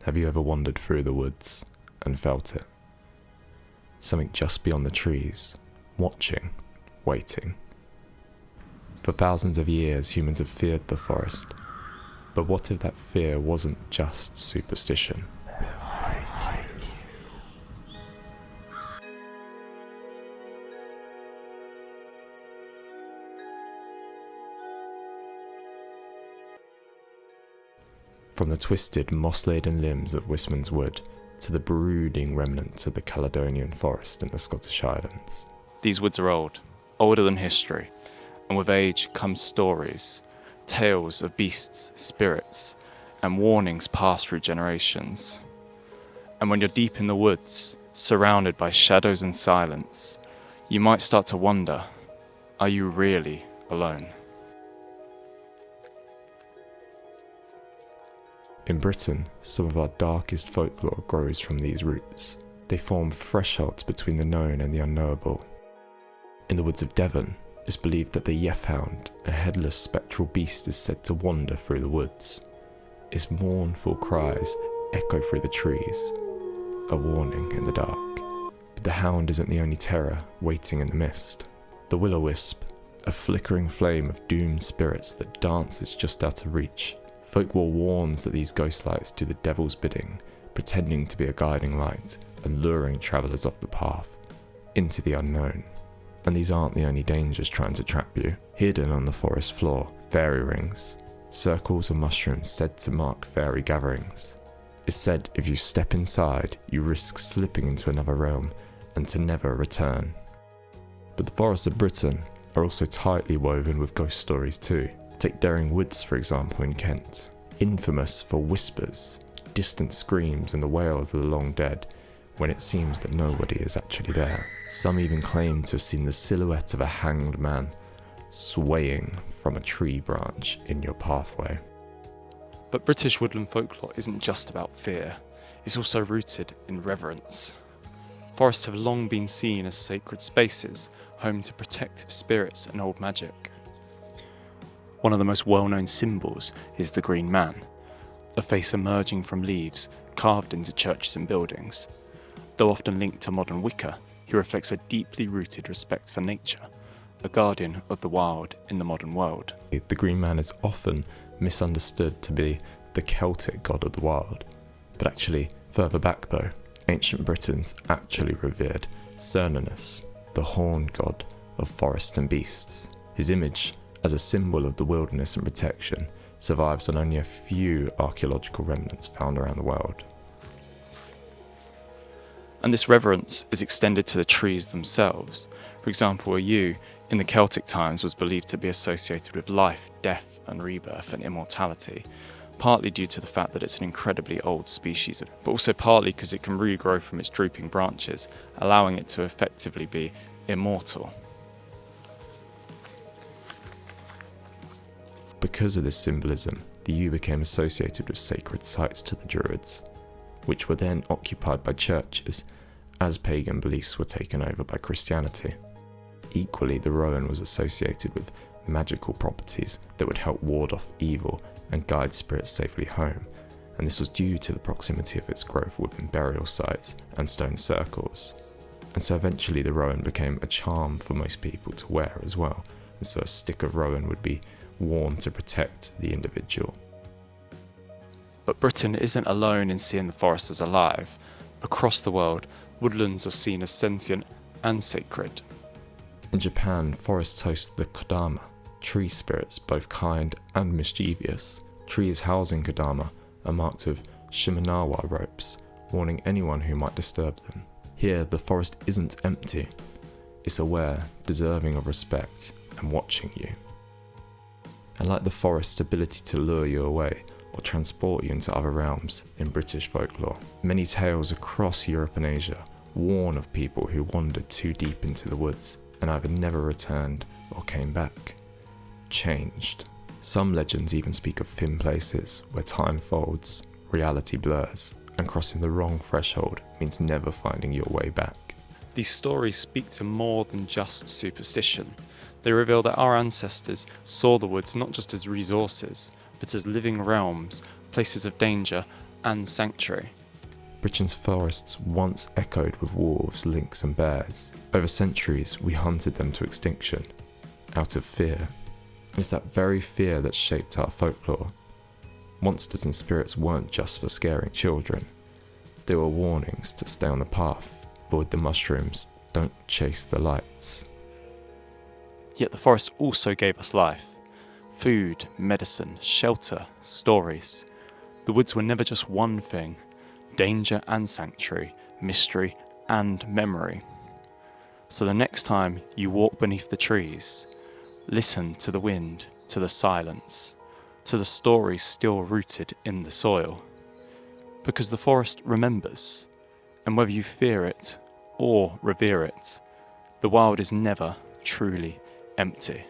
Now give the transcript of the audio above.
Have you ever wandered through the woods and felt it? Something just beyond the trees, watching, waiting. For thousands of years, humans have feared the forest. But what if that fear wasn't just superstition? From the twisted, moss-laden limbs of Wistman's wood to the brooding remnants of the Caledonian forest in the Scottish Highlands. These woods are old, older than history, and with age come stories, tales of beasts, spirits, and warnings passed through generations. And when you're deep in the woods, surrounded by shadows and silence, you might start to wonder, are you really alone? In Britain, some of our darkest folklore grows from these roots. They form thresholds between the known and the unknowable. In the woods of Devon, it's believed that the Yeth Hound, a headless spectral beast, is said to wander through the woods. Its mournful cries echo through the trees, a warning in the dark. But the hound isn't the only terror waiting in the mist. The will-o'-wisp, a flickering flame of doomed spirits that dances just out of reach. Folklore warns that these ghost lights do the devil's bidding, pretending to be a guiding light and luring travellers off the path, into the unknown. And these aren't the only dangers trying to trap you. Hidden on the forest floor, fairy rings, circles of mushrooms said to mark fairy gatherings. It's said if you step inside, you risk slipping into another realm and to never return. But the forests of Britain are also tightly woven with ghost stories too. Take Daring Woods, for example, in Kent. Infamous for whispers, distant screams and the wails of the long dead when it seems that nobody is actually there. Some even claim to have seen the silhouette of a hanged man swaying from a tree branch in your pathway. But British woodland folklore isn't just about fear, it's also rooted in reverence. Forests have long been seen as sacred spaces, home to protective spirits and old magic. One of the most well-known symbols is the Green Man, a face emerging from leaves carved into churches and buildings. Though often linked to modern Wicca, he reflects a deeply rooted respect for nature, a guardian of the wild in the modern world. The Green Man is often misunderstood to be the Celtic god of the wild, but actually, further back though, ancient Britons actually revered Cernunnos, the horned god of forests and beasts. His image, as a symbol of the wilderness and protection, survives on only a few archaeological remnants found around the world. And this reverence is extended to the trees themselves. For example, a yew in the Celtic times was believed to be associated with life, death and rebirth and immortality, partly due to the fact that it's an incredibly old species, but also partly because it can regrow from its drooping branches, allowing it to effectively be immortal. Because of this symbolism, the yew became associated with sacred sites to the Druids, which were then occupied by churches as pagan beliefs were taken over by Christianity. Equally, the rowan was associated with magical properties that would help ward off evil and guide spirits safely home, and this was due to the proximity of its growth within burial sites and stone circles. And so eventually the rowan became a charm for most people to wear as well, and so a stick of rowan would be worn to protect the individual. But Britain isn't alone in seeing the forest as alive. Across the world, woodlands are seen as sentient and sacred. In Japan, forests host the kodama, tree spirits both kind and mischievous. Trees housing kodama are marked with shimenawa ropes, warning anyone who might disturb them. Here, the forest isn't empty. It's aware, deserving of respect, and watching you. And like the forest's ability to lure you away or transport you into other realms in British folklore, many tales across Europe and Asia warn of people who wandered too deep into the woods and either never returned or came back, changed. Some legends even speak of thin places where time folds, reality blurs, and crossing the wrong threshold means never finding your way back. These stories speak to more than just superstition. They reveal that our ancestors saw the woods not just as resources, but as living realms, places of danger, and sanctuary. Britain's forests once echoed with wolves, lynx and bears. Over centuries, we hunted them to extinction, out of fear. And it's that very fear that shaped our folklore. Monsters and spirits weren't just for scaring children. They were warnings to stay on the path, avoid the mushrooms, don't chase the lights. Yet the forest also gave us life. Food, medicine, shelter, stories. The woods were never just one thing. Danger and sanctuary, mystery and memory. So the next time you walk beneath the trees, listen to the wind, to the silence, to the stories still rooted in the soil. Because the forest remembers, and whether you fear it or revere it, the wild is never truly empty.